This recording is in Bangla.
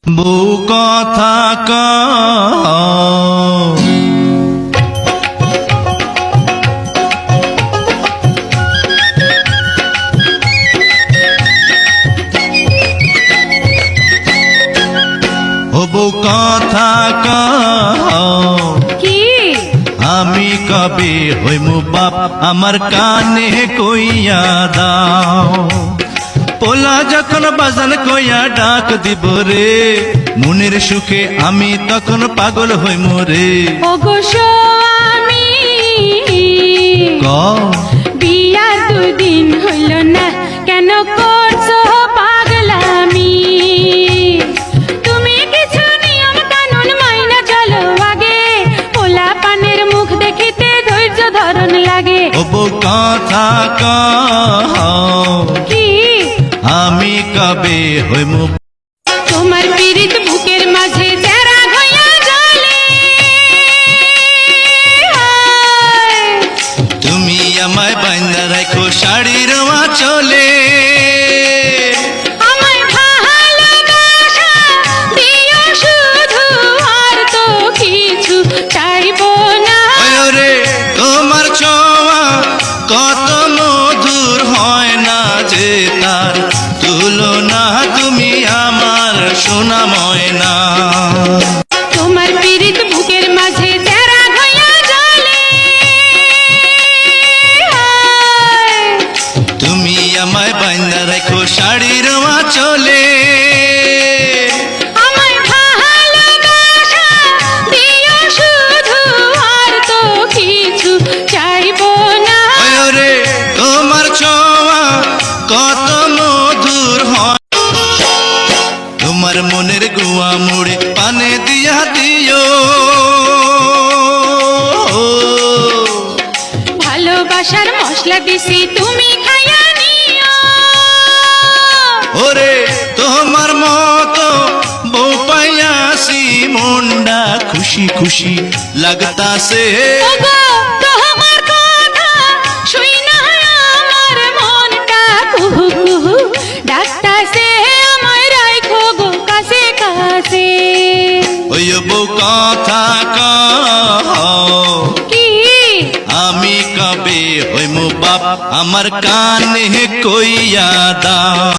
বউ কথা কও ও বউ কথা কও কি আমি কবে হইমু বাপ আমার কানে কইয়া দাও পোলা যখন বাজান কইয়া ডাক দিব রে মনের সুখে আমি তখন পাগল হইমু রে ওগো স্বামী কও বিয়ার দুদিন হইল না কেন করছো পাগলামি তুমি কিছু নিয়ম কানুন মাইনা চলো আগে পোলা পানের মুখ দেখিতে ধৈর্য ধরন লাগে ও বউ কথা কও কি আমি কবে হইমু তোমার পীড়িত বুকের মাঝে যারা হইয়া জ্বলে তুমি আমায় বাইন্দা রাখো শাড়ির চলে আমায় ভালোবাসা দিও শুধু আর তো কিছু চাইবো না রে তোমার ছোঁয়া কত মধুর হয় না যে তার তুলনা তুমি আমার সোনা ময়না তোমার পীড়িত বুকের মাঝে যারা হইয়া জ্বলে তুমি আমায় বাইন্দা রাখো শাড়ির চলে আমায় ভালোবাসা দিও শুধু আর তো কিছু চাইবো না রে তোমার ছোঁয়া কত মধুর হয় তোমার মনের গুয়া মুড়ে পানে দিয়া দিও ভালোবাসার মশলা দিছি তুমি খাইয়া নিও ওরে তোমার মতো বউ পাইয়াছি মনটা খুশি খুশি লাগতাছে ওগো তোমার কথা শুইনা আমার মনটা কুহু কুহু ডাকতাছে আমায় রাখো গো কাছে কাছে ওই বউ কথা কও কি আমি কবে হইমু বাপ আমার কানে কইয়া দাও